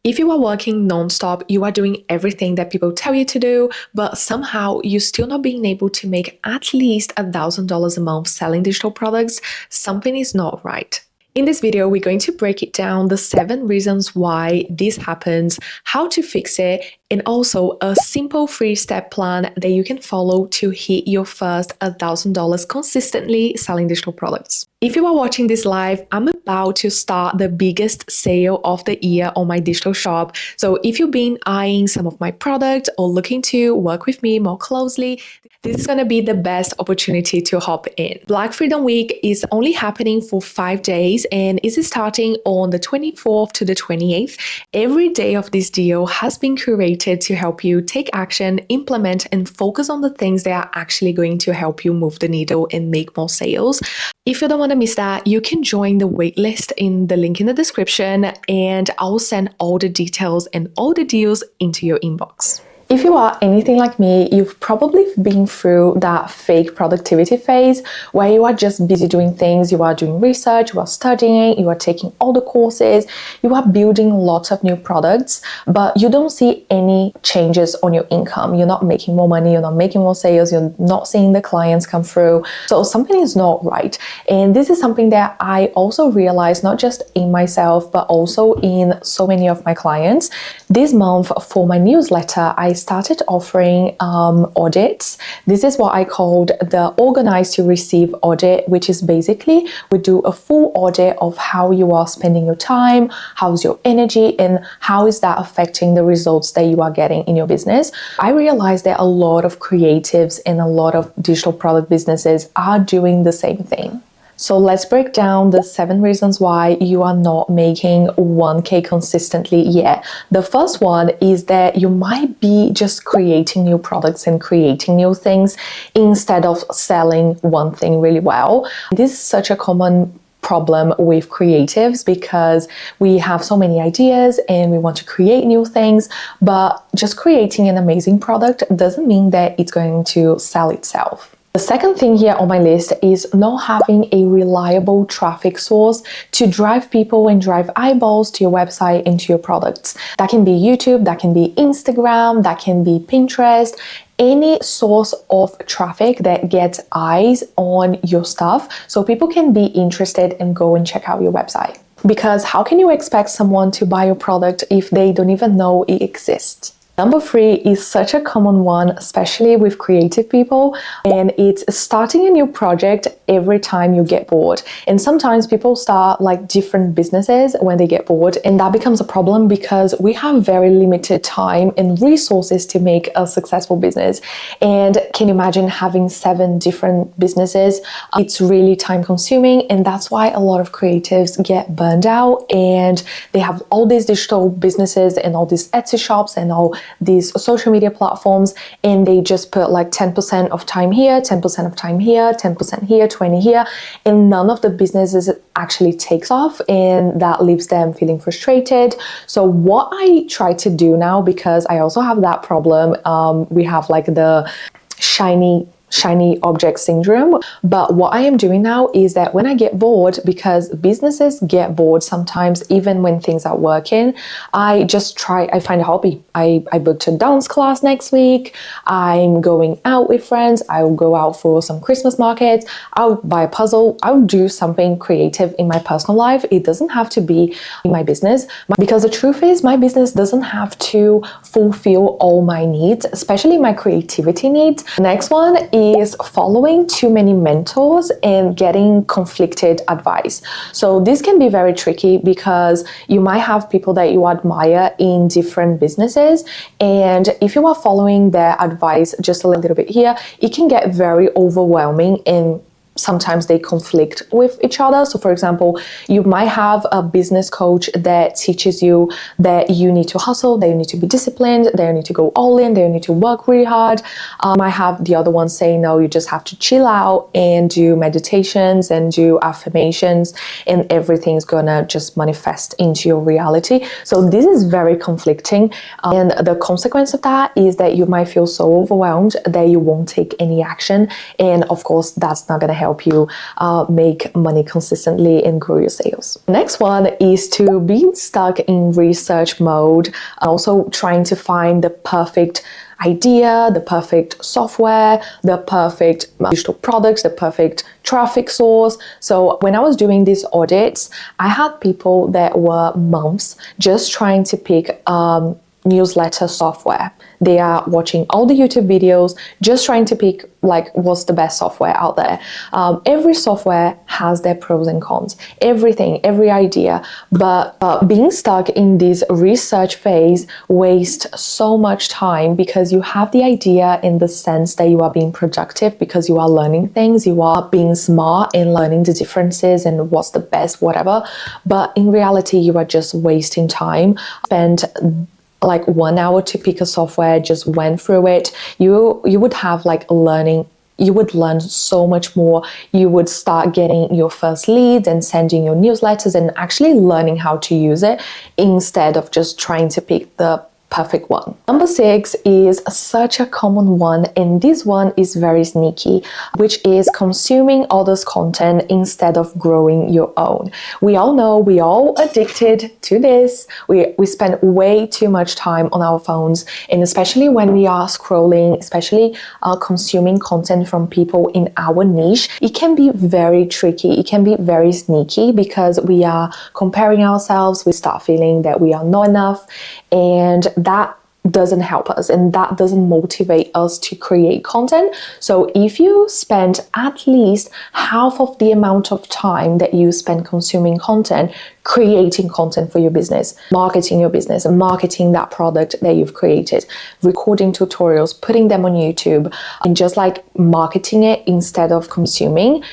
If you are working non-stop, you are doing everything that people tell you to do, but somehow you're still not being able to make at least $1,000 a month selling digital products, something is not right. In this video, we're going to break it down, the 7 reasons why this happens, how to fix it, and also a simple 3-step plan that you can follow to hit your first $1,000 consistently selling digital products. If you are watching this live, I'm about to start the biggest sale of the year on my digital shop. So if you've been eyeing some of my products or looking to work with me more closely, this is going to be the best opportunity to hop in. Black Freedom Week is only happening for 5 days and is starting on the 24th to the 28th. Every day of this deal has been curated to help you take action, implement, and focus on the things that are actually going to help you move the needle and make more sales. If you don't want to miss that, you can join the waitlist in the link in the description, and I'll send all the details and all the deals into your inbox. If you are anything like me, you've probably been through that fake productivity phase where you are just busy doing things, you are doing research, you are studying, you are taking all the courses, you are building lots of new products, but you don't see any changes on your income. You're not making more money, you're not making more sales, you're not seeing the clients come through. So something is not right. And this is something that I also realized, not just in myself, but also in so many of my clients. This month for my newsletter, I started offering audits. This is what I called the Organize to Receive audit, which is basically we do a full audit of how you are spending your time, how's your energy, and how is that affecting the results that you are getting in your business. I realized that a lot of creatives and a lot of digital product businesses are doing the same thing. So let's break down the 7 reasons why you are not making 1K consistently yet. The first one is that you might be just creating new products and creating new things instead of selling one thing really well. This is such a common problem with creatives because we have so many ideas and we want to create new things, but just creating an amazing product doesn't mean that it's going to sell itself. The second thing here on my list is not having a reliable traffic source to drive people and drive eyeballs to your website and to your products. That can be YouTube, that can be Instagram, that can be Pinterest, any source of traffic that gets eyes on your stuff so people can be interested and go and check out your website. Because how can you expect someone to buy your product if they don't even know it exists? Number 3 is such a common one, especially with creative people, and it's starting a new project every time you get bored. And sometimes people start like different businesses when they get bored, and that becomes a problem because we have very limited time and resources to make a successful business. And can you imagine having 7 different businesses? It's really time consuming, and that's why a lot of creatives get burned out and they have all these digital businesses and all these Etsy shops and all these social media platforms, and they just put like 10% of time here, 10% of time here, 10% here, 20 here, and none of the businesses actually takes off, and that leaves them feeling frustrated. So what I try to do now, because I also have that problem, we have like the shiny object syndrome. But what I am doing now is that when I get bored, because businesses get bored sometimes even when things are working, I find a hobby. I booked a dance class next week. I'm going out with friends. I'll go out for some Christmas markets. I'll buy a puzzle. I'll do something creative in my personal life. It doesn't have to be in my business, because the truth is my business doesn't have to fulfill all my needs, especially my creativity needs. The next one is following too many mentors and getting conflicted advice. So this can be very tricky because you might have people that you admire in different businesses, and if you are following their advice just a little bit here, it can get very overwhelming and sometimes they conflict with each other. So for example, you might have a business coach that teaches you that you need to hustle, that you need to be disciplined, that you need to go all in, that you need to work really hard. I have the other one saying, no, you just have to chill out and do meditations and do affirmations and everything's gonna just manifest into your reality. So this is very conflicting. And the consequence of that is that you might feel so overwhelmed that you won't take any action. And of course, that's not gonna help help you make money consistently and grow your sales. Next one is to be stuck in research mode, also trying to find the perfect idea, the perfect software, the perfect digital products, the perfect traffic source. So when I was doing these audits, I had people that were months just trying to pick newsletter software. They are watching all the YouTube videos, just trying to pick like what's the best software out there. Every software has their pros and cons, everything, every idea, but being stuck in this research phase wastes so much time because you have the idea in the sense that you are being productive because you are learning things, you are being smart in learning the differences and what's the best, whatever. But in reality, you are just wasting time. Spend like 1 hour to pick a software, just went through it. You would have like learning, you would learn so much more. You would start getting your first leads and sending your newsletters and actually learning how to use it instead of just trying to pick the perfect one. Number 6 is such a common one, and this one is very sneaky, which is consuming others' content instead of growing your own. We all know, we all addicted to this. We spend way too much time on our phones, and especially when we are scrolling, especially consuming content from people in our niche, it can be very tricky. It can be very sneaky because we are comparing ourselves. We start feeling that we are not enough, and that doesn't help us and that doesn't motivate us to create content. So if you spend at least half of the amount of time that you spend consuming content, creating content for your business, marketing your business, and marketing that product that you've created, recording tutorials, putting them on YouTube, and just like marketing it instead of consuming,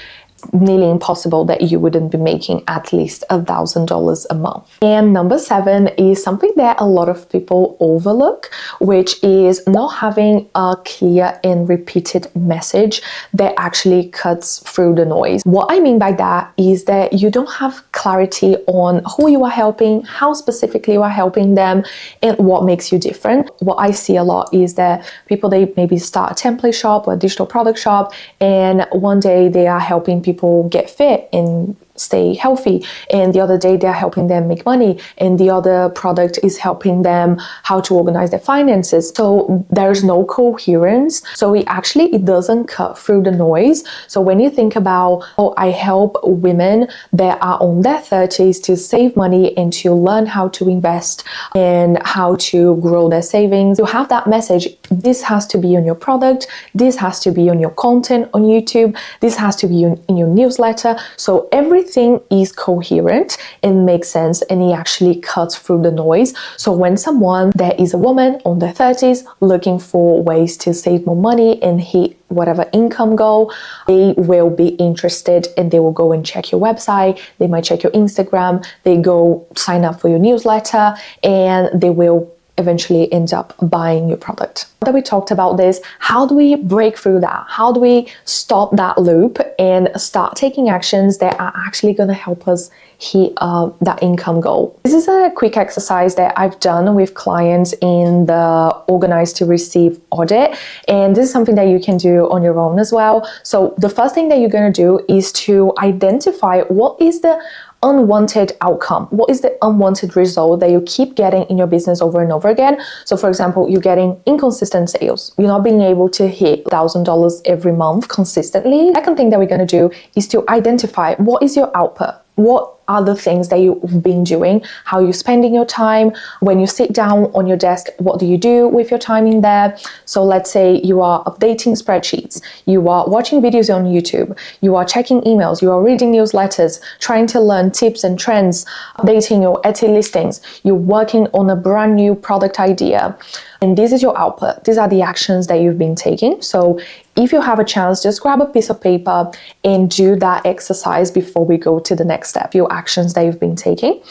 nearly impossible that you wouldn't be making at least $1,000 a month. And number 7 is something that a lot of people overlook, which is not having a clear and repeated message that actually cuts through the noise. What I mean by that is that you don't have clarity on who you are helping, how specifically you are helping them, and what makes you different. What I see a lot is that people, they maybe start a template shop or a digital product shop, and one day they are helping people get fit and stay healthy, and the other day they're helping them make money, and the other product is helping them how to organize their finances. So there's no coherence. So it doesn't cut through the noise. So when you think about, oh, I help women that are on their 30s to save money and to learn how to invest and how to grow their savings, you have that message. This has to be on your product, this has to be on your content on YouTube, this has to be in your newsletter. So everything is coherent and makes sense, and it actually cuts through the noise. So when someone that is a woman on their 30s looking for ways to save more money and hit whatever income goal, they will be interested and they will go and check your website, they might check your Instagram, they go sign up for your newsletter, and they will eventually end up buying your product. Now that we talked about this, how do we break through that? How do we stop that loop and start taking actions that are actually going to help us hit that income goal? This is a quick exercise that I've done with clients in the Organize to Receive audit, and this is something that you can do on your own as well. So the first thing that you're going to do is to identify what is the unwanted outcome. What is the unwanted result that you keep getting in your business over and over again? So for example, you're getting inconsistent sales. You're not being able to hit $1,000 every month consistently. The second thing that we're going to do is to identify what is your output. What are the things that you've been doing? How are you spending your time? When you sit down on your desk, what do you do with your time in there? So let's say you are updating spreadsheets, you are watching videos on YouTube, you are checking emails, you are reading newsletters, trying to learn tips and trends, updating your Etsy listings, you're working on a brand new product idea. And this is your output. These are the actions that you've been taking. So if you have a chance, just grab a piece of paper and do that exercise before we go to the next step, your actions that you've been taking.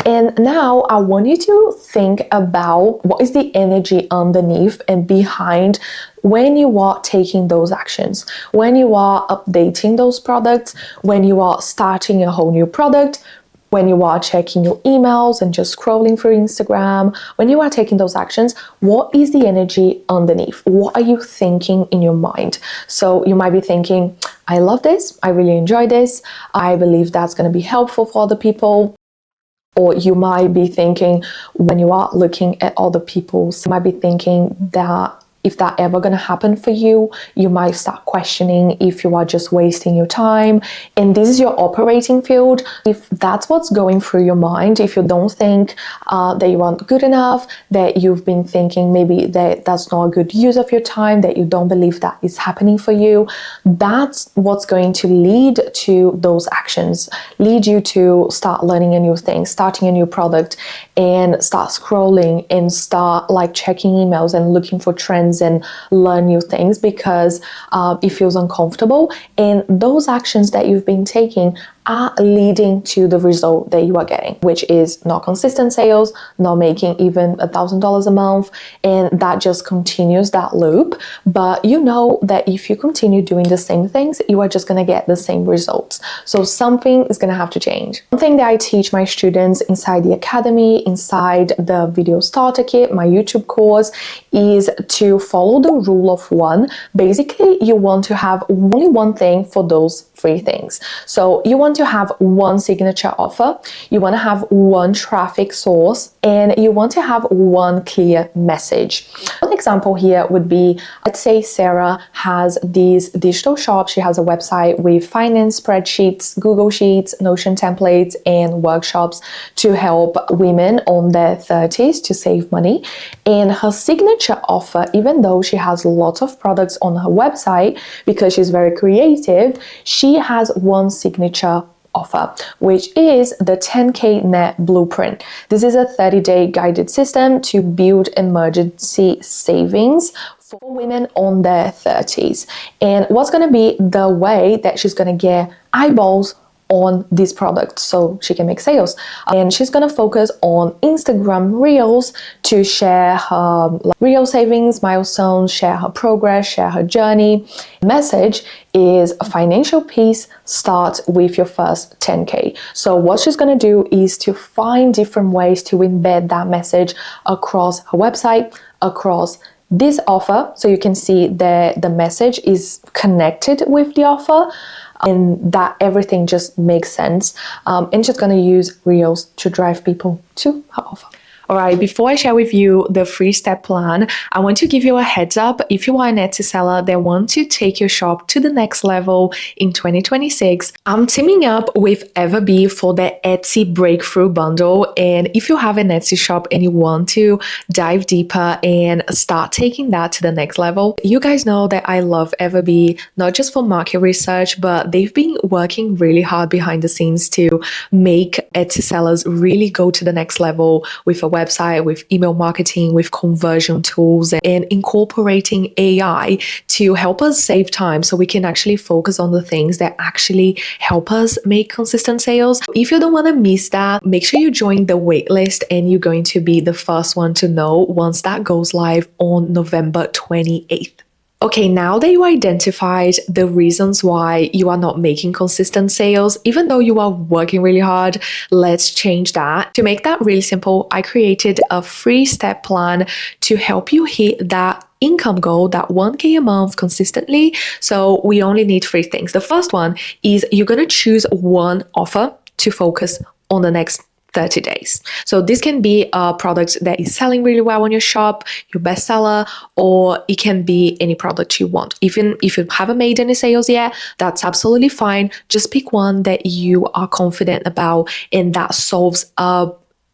And now I want you to think about what is the energy underneath and behind when you are taking those actions, when you are updating those products, when you are starting a whole new product, when you are checking your emails and just scrolling through Instagram, when you are taking those actions, what is the energy underneath? What are you thinking in your mind? So you might be thinking, I love this, I really enjoy this, I believe that's going to be helpful for other people. Or you might be thinking, when you are looking at other people, you might be thinking that if that ever going to happen for you, you might start questioning if you are just wasting your time. And this is your operating field. If that's what's going through your mind, if you don't think that you aren't good enough, that you've been thinking maybe that that's not a good use of your time, that you don't believe that is happening for you, that's what's going to lead to those actions, lead you to start learning a new thing, starting a new product, and start scrolling and start like checking emails and looking for trends and learn new things because it feels uncomfortable. And those actions that you've been taking are leading to the result that you are getting, which is not consistent sales, not making even $1,000 a month, and that just continues that loop. But you know that if you continue doing the same things, you are just going to get the same results. So something is going to have to change. One thing that I teach my students inside the academy, inside the video starter kit, my YouTube course, is to follow the rule of one. Basically, you want to have only one thing for those three things. So you want to have one signature offer, you want to have one traffic source, and you want to have one clear message. One example here would be, let's say Sarah has these digital shops. She has a website with finance spreadsheets, Google Sheets, Notion templates, and workshops to help women on their 30s to save money. And her signature offer, even though she has lots of products on her website, because she's very creative, she has one signature offer, which is the 10K Net Blueprint. This is a 30-day guided system to build emergency savings for women on their 30s. And what's going to be the way that she's going to get eyeballs on this product so she can make sales. And she's going to focus on Instagram Reels to share her real savings milestones, share her progress, share her journey. Message is a financial piece. Start with your first 10K. So what she's going to do is to find different ways to embed that message across her website, across this offer, so you can see that the message is connected with the offer, and that everything just makes sense. And she's going to use Reels to drive people to her offer. All right, before I share with you the 3-step plan, I want to give you a heads up. If you are an Etsy seller that want to take your shop to the next level in 2026, I'm teaming up with Everbee for the Etsy Breakthrough Bundle. And if you have an Etsy shop and you want to dive deeper and start taking that to the next level, you guys know that I love Everbee, not just for market research, but they've been working really hard behind the scenes to make Etsy sellers really go to the next level with a website, with email marketing, with conversion tools, and incorporating AI to help us save time so we can actually focus on the things that actually help us make consistent sales. If you don't want to miss that, make sure you join the waitlist and you're going to be the first one to know once that goes live on November 28th. Okay, now that you identified the reasons why you are not making consistent sales, even though you are working really hard, let's change that. To make that really simple, I created a 3-step plan to help you hit that income goal, that 1K a month consistently. So we only need 3 things. The first one is you're going to choose one offer to focus on the next 30 days. So this can be a product that is selling really well on your shop, your bestseller, or it can be any product you want. Even if you haven't made any sales yet, that's absolutely fine. Just pick one that you are confident about and that solves a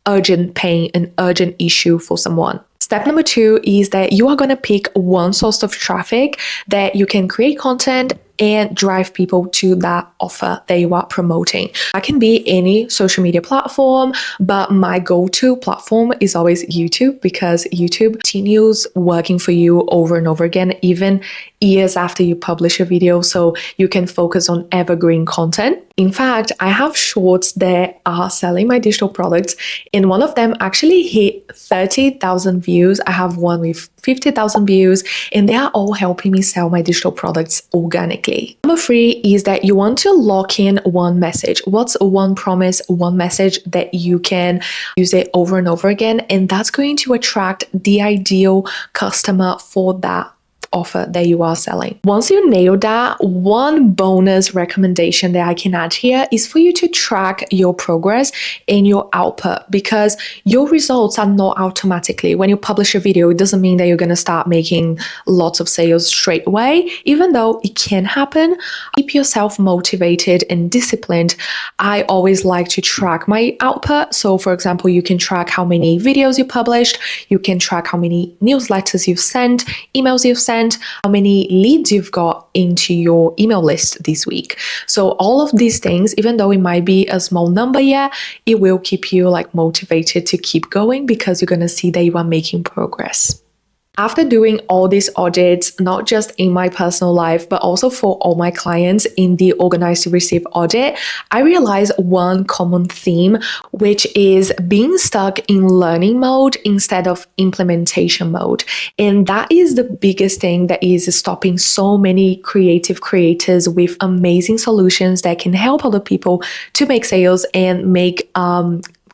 urgent pain, an urgent issue for someone. Step number 2 is that you are going to pick one source of traffic that you can create content and drive people to that offer that you are promoting. That can be any social media platform, but my go-to platform is always YouTube, because YouTube continues working for you over and over again, even years after you publish a video, so you can focus on evergreen content. In fact, I have shorts that are selling my digital products, and one of them actually hit 30,000 views. I have one with 50,000 views, and they are all helping me sell my digital products organically. organically. Number 3 is that you want to lock in one message. What's one promise, one message that you can use it over and over again? And that's going to attract the ideal customer for that offer that you are selling. Once you nail that, one bonus recommendation that I can add here is for you to track your progress and your output, because your results are not automatically. When you publish a video, it doesn't mean that you're going to start making lots of sales straight away, even though it can happen. Keep yourself motivated and disciplined. I always like to track my output. So for example, you can track how many videos you published, you can track how many newsletters you've sent, emails you've sent, how many leads you've got into your email list this week. So all of these things, even though it might be a small number, it will keep you motivated to keep going, because you're going to see that you are making progress. After doing all these audits, not just in my personal life, but also for all my clients in the Organize to Receive audit, I realized one common theme, which is being stuck in learning mode instead of implementation mode. And that is the biggest thing that is stopping so many creative creators with amazing solutions that can help other people to make sales and make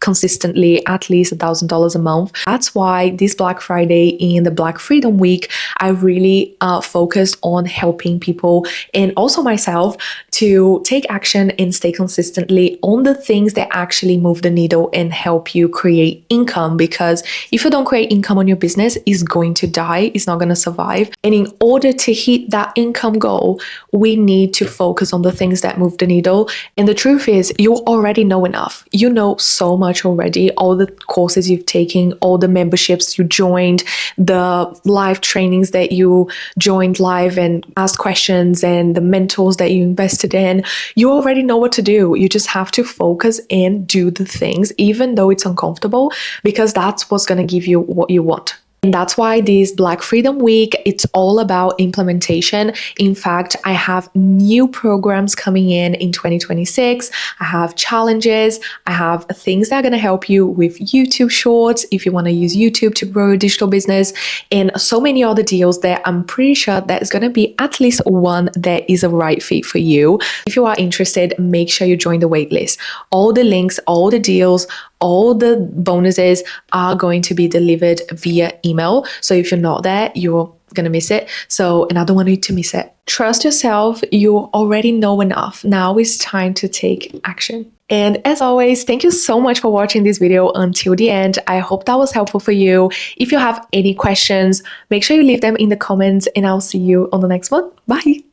consistently at least $1,000 a month. That's why this Black Friday and the Black Freedom Week, I really focused on helping people and also myself to take action and stay consistently on the things that actually move the needle and help you create income. Because if you don't create income on your business, it's going to die, it's not going to survive. And in order to hit that income goal, we need to focus on the things that move the needle. And the truth is, you already know enough. You know so much already, all the courses you've taken, all the memberships you joined, the live trainings that you joined live and asked questions, and the mentors that you invested in. You already know what to do. You just have to focus and do the things, even though it's uncomfortable, because that's what's going to give you what you want. And that's why this Black Freedom Week, it's all about implementation. In fact, I have new programs coming in 2026. I have challenges. I have things that are going to help you with YouTube Shorts if you want to use YouTube to grow your digital business, and so many other deals that I'm pretty sure there's going to be at least one that is a right fit for you. If you are interested, make sure you join the waitlist. All the links, all the deals, all the bonuses are going to be delivered via email. So if you're not there, you're going to miss it. And I don't want you to miss it. Trust yourself. You already know enough. Now it's time to take action. And as always, thank you so much for watching this video until the end. I hope that was helpful for you. If you have any questions, make sure you leave them in the comments, and I'll see you on the next one. Bye.